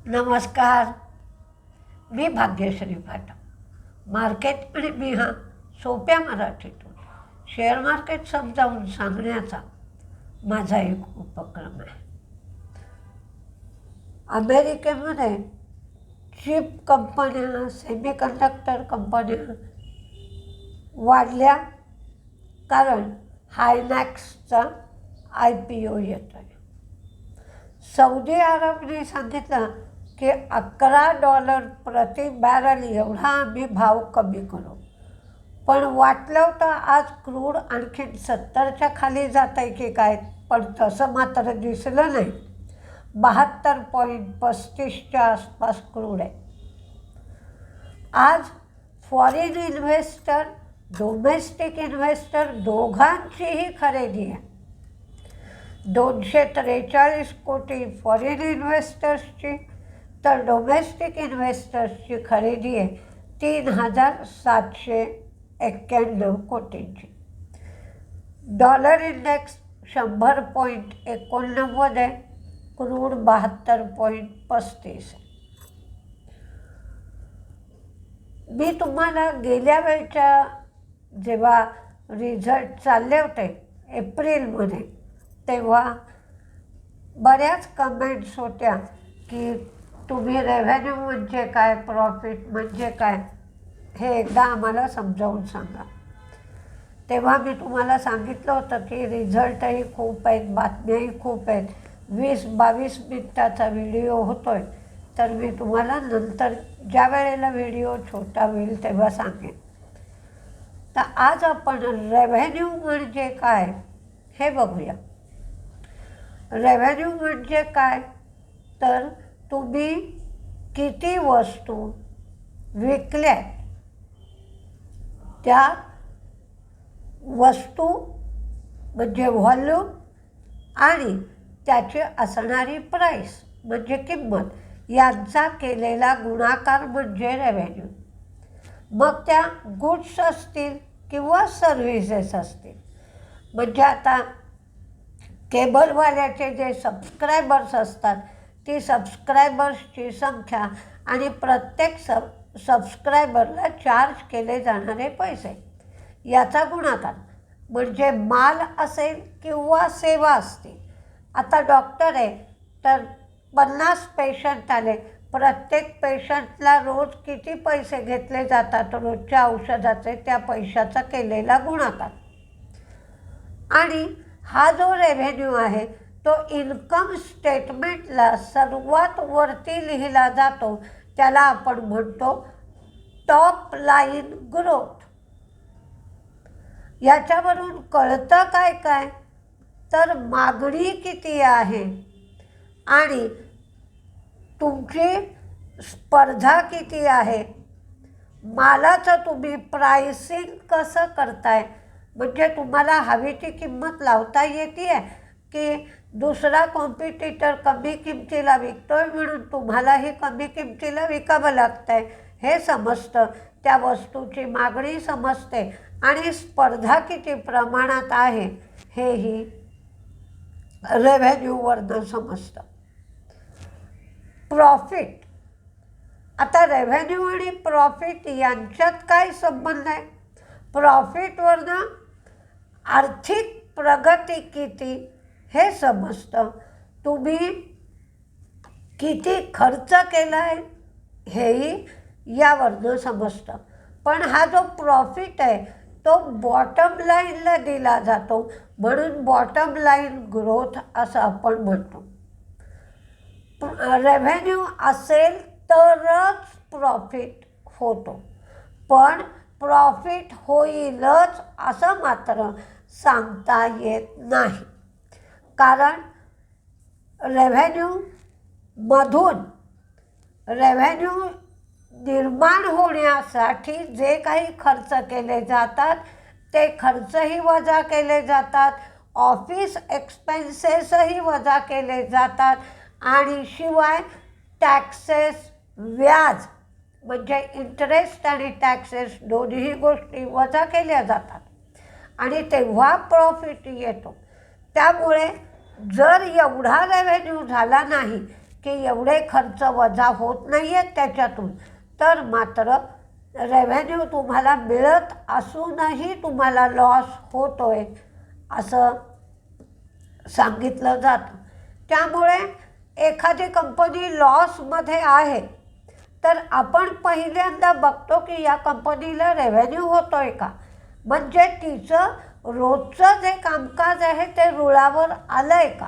नमस्कार. मी भाग्यश्री पाठक. मार्केट आणि मी हा सोप्या मराठीतून शेअर मार्केट समजावून सांगण्याचा माझा एक उपक्रम आहे. अमेरिकेमध्ये चिप कंपन्या, सेमीकंडक्टर कंपन्या वाढल्या कारण हायनॅक्सचा IPO येतो आहे. सौदी अरबने सांगितलं की $11 प्रति बॅरल एवढा आम्ही भाव कमी करू. पण वाटलं होतं आज क्रूड आणखीन 70च्या खाली जात आहे की काय, पण तसं मात्र दिसलं नाही. 72.35च्या आसपास क्रूड आहे. आज फॉरेन इन्व्हेस्टर, डोमेस्टिक इन्व्हेस्टर दोघांचीही खरेदी आहे. 243 कोटी फॉरेन इन्व्हेस्टर्सची तर डोमेस्टिक इन्व्हेस्टर्सची खरेदी आहे 3,791 कोटींची. डॉलर इंडेक्स 100.89 आहे. क्रूड 72.35 आहे. मी तुम्हाला गेल्या वेळच्या जेव्हा रिझल्ट चालले होते एप्रिलमध्ये, तेव्हा बऱ्याच कमेंट्स होत्या की तुम्ही रेव्हेन्यू म्हणजे काय, प्रॉफिट म्हणजे काय, हे एकदा आम्हाला समजावून सांगा. तेव्हा मी तुम्हाला सांगितलं होतं की रिझल्टही खूप आहेत, बातम्याही खूप आहेत. 20-22 मिनिटाचा व्हिडिओ होतो आहे, तर मी तुम्हाला नंतर ज्या वेळेला व्हिडिओ छोटा होईल तेव्हा सांगेन. तर आज आपण रेव्हेन्यू म्हणजे काय हे बघूया. रेव्हेन्यू म्हणजे काय, तर तुम्ही किती वस्तू विकल्या, त्या वस्तू म्हणजे व्हॉल्यूम आणि त्याची असणारी प्राईस म्हणजे किंमत यांचा केलेला गुणाकार म्हणजे रेव्हेन्यू. मग त्या गुड्स असतील किंवा सर्व्हिसेस असतील. म्हणजे आता केबलवाल्याचे जे सबस्क्रायबर्स असतात, ती सबस्क्रायबर्सची संख्या आणि प्रत्येक सबस्क्रायबरला चार्ज केले जाणारे पैसे याचा गुणाकार म्हणजे माल असेल किंवा सेवा असतील. आता डॉक्टर आहे तर 50 पेशंट आले, प्रत्येक पेशंटला रोज किती पैसे घेतले जातात रोजच्या औषधाचे, त्या पैशाचा केलेला गुणाकार. आणि हा जो रेव्हेन्यू आहे तो इन्कम स्टेटमेंटला सर्वात वरती लिहिला जातो. त्याला आपण म्हणतो टॉप लाईन ग्रोथ. याच्यावरून कळतं काय काय, तर मागणी किती आहे आणि तुमची स्पर्धा किती आहे, मालाचं तुम्ही प्राइसिंग कसं करताय, म्हणजे तुम्हाला हवी ती किंमत लावता येते आहे की दुसरा कॉम्पिटिटर कमी किमतीला विकतोय म्हणून तुम्हालाही कमी किमतीला विकावं लागतं आहे, हे समजतं. त्या वस्तूची मागणी समजते आणि स्पर्धा किती प्रमाणात आहे हेही रेव्हेन्यूवरनं समजतं. प्रॉफिट. आता रेव्हेन्यू आणि प्रॉफिट यांच्यात काय संबंध आहे? प्रॉफिटवरनं आर्थिक प्रगती किती हे समजतं. तुम्ही किती खर्च केला आहे हेही यावरनं समजतं. पण हा जो प्रॉफिट आहे तो बॉटम लाईनला दिला जातो, म्हणून बॉटम लाईन ग्रोथ असं आपण म्हणतो. रेव्हेन्यू असेल तरच प्रॉफिट होतो, पण प्रॉफिट होईलच असं मात्र सांगता येत नाही. कारण रेव्हेन्यू निर्माण होण्यासाठी जे काही खर्च केले जातात ते खर्चही वजा केले जातात, ऑफिस एक्सपेन्सेसही वजा केले जातात आणि शिवाय टॅक्सेस, व्याज म्हणजे इंटरेस्ट आणि टॅक्सेस दोन्ही गोष्टी वजा केल्या जातात आणि तेव्हा प्रॉफिट येतो. त्यामुळे जर एवढा रेव्हेन्यू झाला नाही की एवढे खर्च वजा होत नाही आहेत त्याच्यातून, तर मात्र रेव्हेन्यू तुम्हाला मिळत असूनही तुम्हाला लॉस होतो आहे असं सांगितलं जातं. त्यामुळे एखादी कंपनी लॉसमध्ये आहे तर आपण पहिल्यांदा बघतो की या कंपनीला रेव्हेन्यू होतो आहे का, म्हणजे तिचं रोजचं जे कामकाज आहे ते रुळावर आलं आहे का,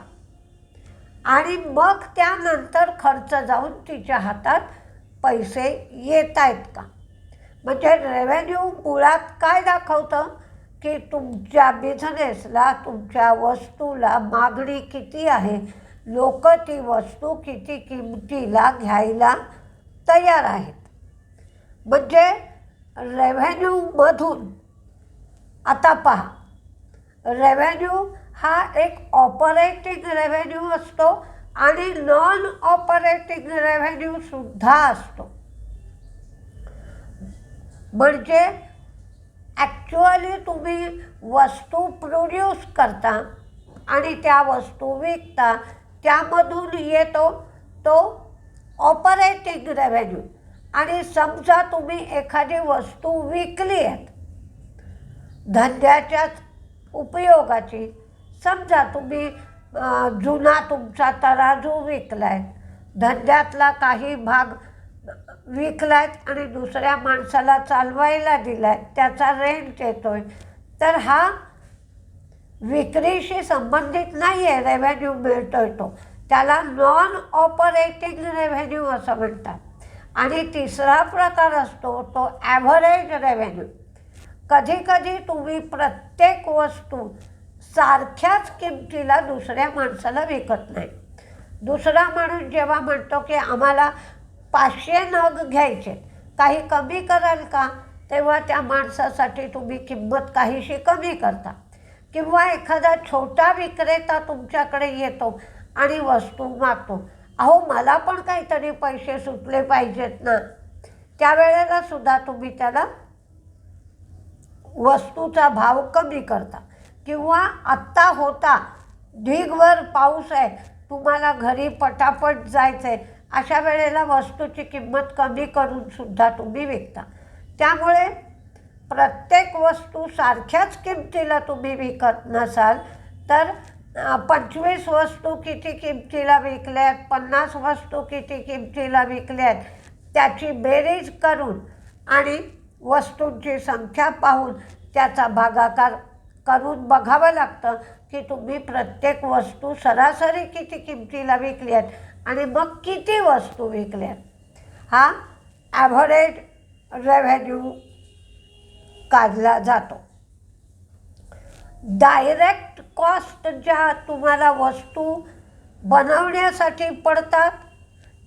आणि मग त्यानंतर खर्च जाऊन तिच्या हातात पैसे येत आहेत का. म्हणजे रेव्हेन्यू मुळात काय दाखवतं की तुमच्या बिझनेसला, तुमच्या वस्तूला मागणी किती आहे, लोक ती वस्तू किती किमतीला घ्यायला तयार आहेत. म्हणजे रेव्हेन्यूमधून आता पहा, रेव्हेन्यू हा एक ऑपरेटिंग रेव्हेन्यू असतो आणि नॉन ऑपरेटिंग रेव्हेन्यूसुद्धा असतो. म्हणजे ॲक्च्युअली तुम्ही वस्तू प्रोड्यूस करता आणि त्या वस्तू विकता, त्यामधून येतो तो ऑपरेटिंग रेव्हेन्यू. आणि समजा तुम्ही एखादी वस्तू विकली आहेत धंद्याच्याच उपयोगाची, समजा तुम्ही जुना तुमचा तराजू विकला आहे, धंद्यातला काही भाग विकला आहे आणि दुसऱ्या माणसाला चालवायला दिला आहे, त्याचा रेंट येतो आहे, तर हा विक्रीशी संबंधित नाही आहे रेव्हेन्यू मिळतो आहे तो, त्याला नॉन ऑपरेटिंग रेव्हेन्यू असं म्हणतात. आणि तिसरा प्रकार असतो तो ॲव्हरेज रेव्हेन्यू. कधीकधी तुम्ही प्रत्येक वस्तू सारख्याच किमतीला दुसऱ्या माणसाला विकत नाही. दुसरा माणूस जेव्हा म्हणतो की आम्हाला 500 नग घ्यायचे, काही कमी कराल का, तेव्हा त्या माणसासाठी तुम्ही किंमत काहीशी कमी करता. किंवा एखादा छोटा विक्रेता तुमच्याकडे येतो आणि वस्तू मागतो, अहो मला पण काहीतरी पैसे सुटले पाहिजेत ना, त्यावेळेला सुद्धा तुम्ही त्याला वस्तूचा भाव कमी करता. किंवा आत्ता होता ढीगभर पाऊस आहे, तुम्हाला घरी पटापट जायचं आहे, अशा वेळेला वस्तूची किंमत कमी करून सुद्धा तुम्ही विकता. त्यामुळे प्रत्येक वस्तू सारख्याच किमतीला तुम्ही विकत नसाल तर 25 वस्तू किती किमतीला विकल्यात, 50 वस्तू किती किमतीला विकल्यात, त्याची बेरीज करून आणि वस्तूंची संख्या पाहून त्याचा भागाकार करून बघावं लागतं की तुम्ही प्रत्येक वस्तू सरासरी किती किमतीला विकली आहेत आणि मग किती वस्तू विकल्यात. हा ॲव्हरेज रेव्हेन्यू काढला जातो. डायरेक्ट कॉस्ट ज्या तुम्हाला वस्तू बनवण्यासाठी पडतात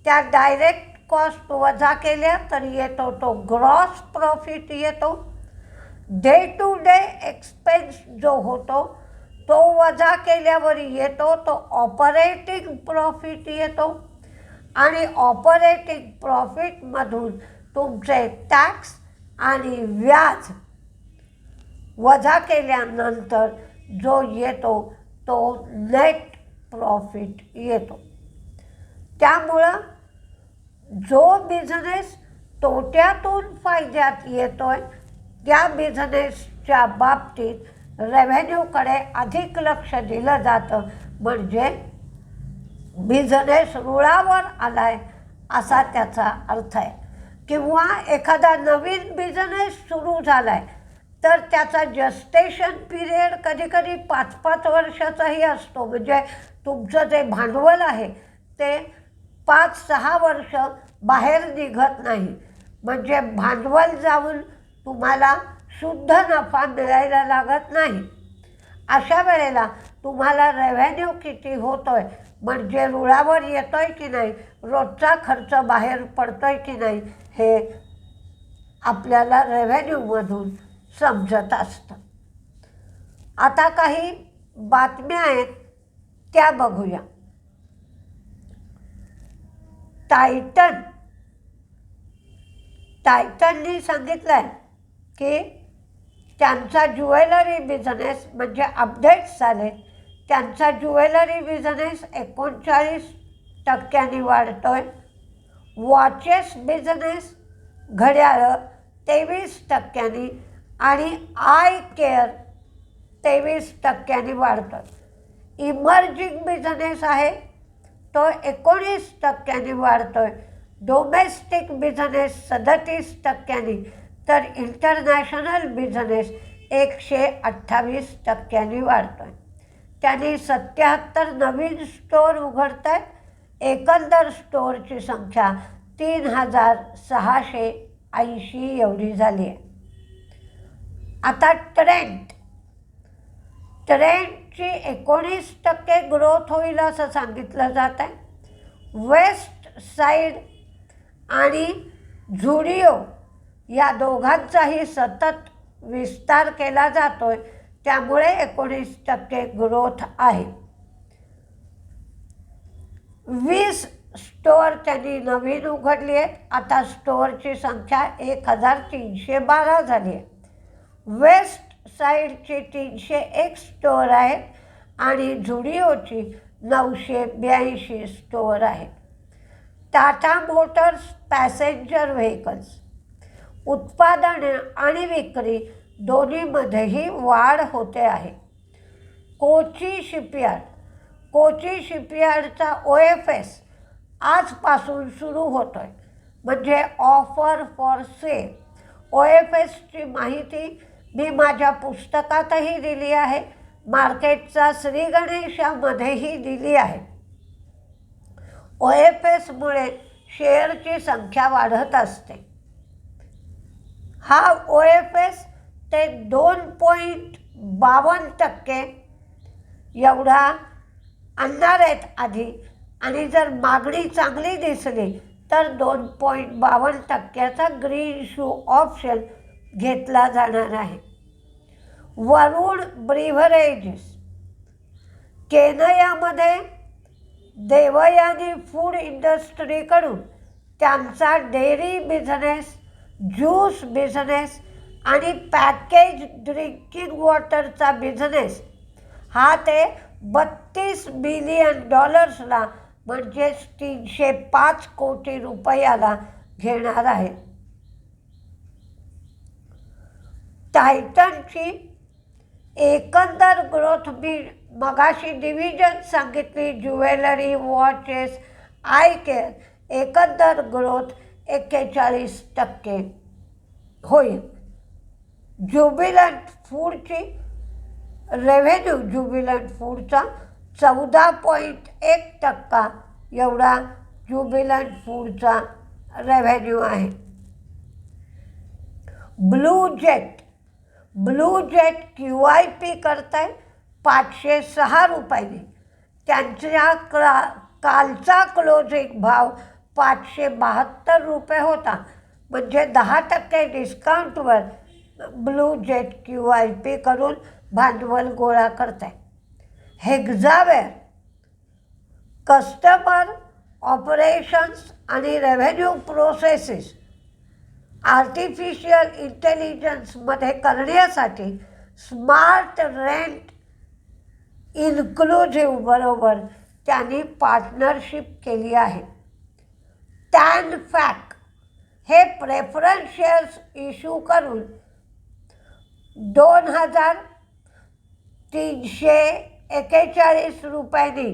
त्या डायरेक्ट कॉस्ट वजा केल्या तर येतो तो ग्रॉस प्रॉफिट येतो. डे टू डे एक्सपेन्स जो होतो तो वजा केल्यावर येतो तो ऑपरेटिंग प्रॉफिट येतो. आणि ऑपरेटिंग प्रॉफिटमधून तुमचे टॅक्स आणि व्याज वजा केल्यानंतर जो येतो तो नेट प्रॉफिट येतो. त्यामुळं जो बिझनेस तोट्यातून फायद्यात येतो आहे त्या बिझनेसच्या बाबतीत रेव्हेन्यूकडे अधिक लक्ष दिलं जातं. म्हणजे बिझनेस रुळावर आला आहे असा त्याचा अर्थ आहे. किंवा एखादा नवीन बिझनेस सुरू झाला आहे तर त्याचा जस्टेशन पिरियड कधीकधी 5-5 वर्षाचाही असतो. म्हणजे तुमचं जे भांडवल आहे ते 5-6 वर्ष बाहेर निघत नाही. म्हणजे भांडवल जाऊन तुम्हाला शुद्ध नफा मिळायला लागत नाही. अशा वेळेला तुम्हाला रेव्हेन्यू किती होतो आहे, म्हणजे रुळावर येतो आहे की नाही, रोजचा खर्च बाहेर पडतो आहे की नाही, हे आपल्याला रेव्हेन्यूमधून समजत असतं. आता काही बातम्या आहेत त्या बघूया. टायटननी सांगितलं आहे की त्यांचा ज्वेलरी बिझनेस म्हणजे अपडेट्स झाले, त्यांचा ज्वेलरी बिझनेस 39 टक्क्यांनी वाढतोय. वॉचेस बिझनेस घड्याळं 23% आणि आय केअर 23% वाढतोय. इमर्जिंग बिझनेस आहे तो 19% वाढतोय. डोमेस्टिक बिझनेस 37% तर इंटरनॅशनल बिझनेस 128% वाढतोय. त्यांनी 77 नवीन स्टोअर उघडत आहेत. एकंदर स्टोअरची संख्या 3680 एवढी झाली आहे. आता ट्रेंडची 19% ग्रोथ होईल असं सांगितलं जात आहे. वेस्ट साईड आणि झुडिओ या दोघांचाही सतत विस्तार केला जातोय, त्यामुळे 19% ग्रोथ आहे. 20 स्टोअर त्यांनी नवीन उघडली आहेत. आता स्टोअरची संख्या 1312 झाली आहे. वेस्ट साईडची 301 स्टोअर आहेत आणि झुडिओची 982 स्टोअर आहेत. टाटा मोटर्स पॅसेंजर व्हेकल्स उत्पादन आणि विक्री दोन्हीमध्येही वाढ होते आहे. कोची शिपयार्डचा OFS आजपासून सुरू होतो आहे, म्हणजे ऑफर फॉर सेल. OFSची माहिती मी माझ्या पुस्तकातही दिली आहे, मार्केटचा श्री गणेशामध्येही दिली आहे. OFSमुळे शेअरची संख्या वाढत असते. हा OFS ते 2.52% एवढा आणणार आहेत आधी, आणि जर मागणी चांगली दिसली तर 2.52%चा ग्रीन शू ऑप्शन घेतला जाणार आहे. वरुण ब्रिव्हरेजेस केनयामध्ये देवयानी फूड इंडस्ट्रीकडून त्यांचा डेअरी बिझनेस, ज्यूस बिझनेस आणि पॅकेज ड्रिंकिंग वॉटरचा बिझनेस हा ते $32 बिलियन म्हणजेच 305 कोटी रुपयाला घेणार आहे. टायटनची एकंदर ग्रोथ मी मगाशी डिव्हिजन सांगितली, ज्वेलरी, वॉचेस, आय केअर, एकंदर ग्रोथ 41% होईल. ज्युबिलंट फूडचा 14.1% एवढा ज्युबिलंट फूडचा रेव्हेन्यू आहे. ब्लू जेट QIP करताय 506 रुपयांनी. त्यांच्या कालचा क्लोजिंग भाव 572 रुपये होता, म्हणजे 10% डिस्काउंटवर ब्लू जेट QIP करून भांडवल गोळा करताय. हेक्झावेअर कस्टमर ऑपरेशन्स आणि रेव्हेन्यू प्रोसेसेस आर्टिफिशियल इंटेलिजन्समध्ये करण्यासाठी स्मार्ट रेंट इन्क्लुझिव्ह बरोबर त्यांनी पार्टनरशिप केली आहे. टॅनफॅक हे प्रेफरन्स शेअर्स इश्यू करून 2341 रुपयांनी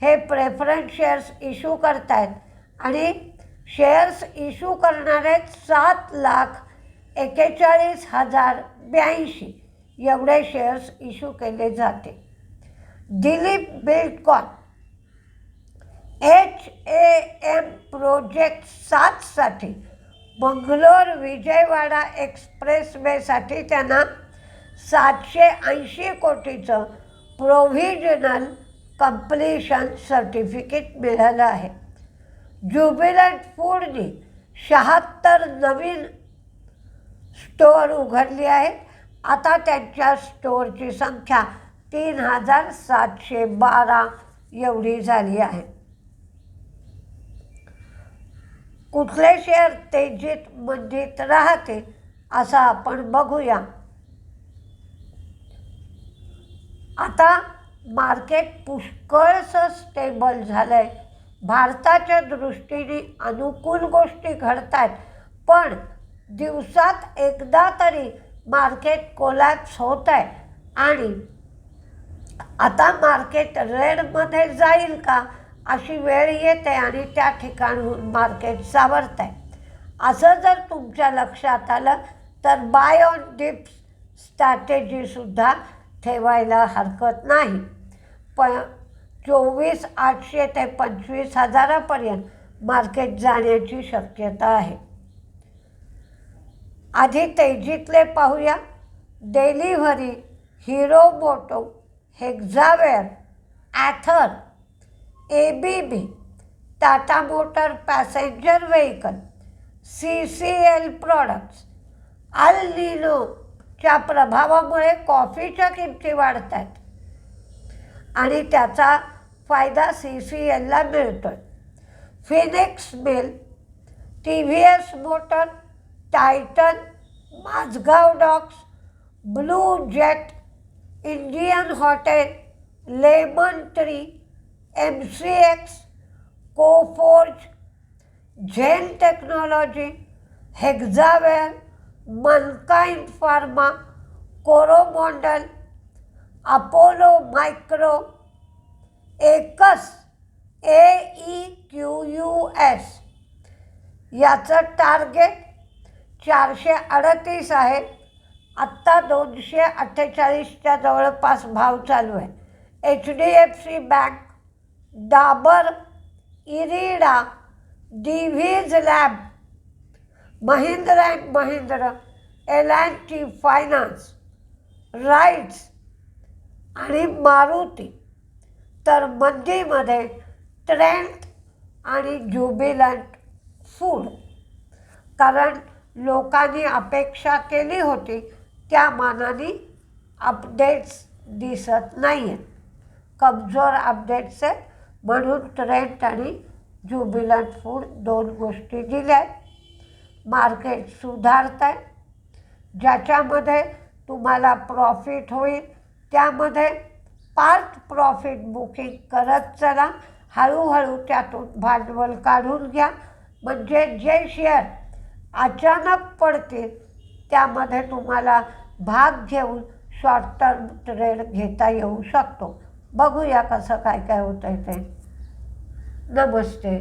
हे प्रेफरन्स शेअर्स इश्यू करतायत आणि शेअर्स इश्यू करणारे 7,41,082 एवढे शेअर्स इश्यू केले जाते. दिलीप बिल्डकॉन HAM प्रोजेक्ट 7साठी बंगलोर विजयवाडा एक्सप्रेसवेसाठी त्यांना 780 कोटीचं प्रोव्हिजनल कंप्लीशन सर्टिफिकेट मिळालं आहे. ज्युबिलंट फूडनी 76 नवीन स्टोअर उघडली आहेत. आता त्यांच्या स्टोअरची संख्या 3712 एवढी झाली आहे. कुठले शेअर तेजीत मंदीत राहतील असं आपण बघूया. आता मार्केट पुष्कळसं स्टेबल झालं आहे. भारताच्या दृष्टीने अनुकूल गोष्टी घडत आहेत, पण दिवसात एकदा तरी मार्केट कोलॅप्स होत आहे आणि आता मार्केट रेडमध्ये जाईल का अशी वेळ येते आणि त्या ठिकाणहून मार्केट सावरत आहे. असं जर तुमच्या लक्षात आलं तर बाय ऑन डिप्स स्ट्रॅटेजीसुद्धा ठेवायला हरकत नाही. 24,800 ते 25,000पर्यंत मार्केट जाण्याची शक्यता आहे. आधी तेजीतले पाहूया. Delhivery, Hero moto, Hexaware, Ather, ABB, Tata motor passenger vehicle, CCL products. अल निनोच्या प्रभावामुळे कॉफीच्या किमती वाढत आहेत आणि त्याचा फायदा CCLला मिळतो आहे. Phoenix mill, TVS motor, Titan, Mazagon Docks, Blue Jet, Indian hotel, Lemon Tree, MCX, Coforge, Zen technology, Hexaware, Mankind pharma, Coromandel, Apollo micro, Aequs, AEQUS. याचं टार्गेट 438 आहे. आत्ता 248च्या जवळपास भाव चालू आहे. HDFC bank, Dabur, IREDA, Divi's lab, Mahindra and Mahindra, L&T finance, RITES आणि मारुती. तर मंदीमध्ये ट्रेंट आणि ज्युबिलंट फूड, कारण लोकांनी अपेक्षा केली होती त्या मानाने अपडेट्स दिसत नाही आहेत. कमजोर अपडेट्स आहेत म्हणून ट्रेंट आणि ज्युबिलंट फूड 2 गोष्टी दिल्या आहेत. मार्केट सुधारत आहे. ज्याच्यामध्ये तुम्हाला प्रॉफिट होईल त्यामध्ये पार्ट प्रॉफिट बुकिंग करत चला. हळूहळू त्यातून भांडवल काढून घ्या, म्हणजे जे शेअर अचानक पडतील त्यामध्ये तुम्हाला भाग घेऊन शॉर्ट टर्म ट्रेड घेता येऊ शकतो. बघूया कसं काय काय होतं आहे ते. नमस्ते.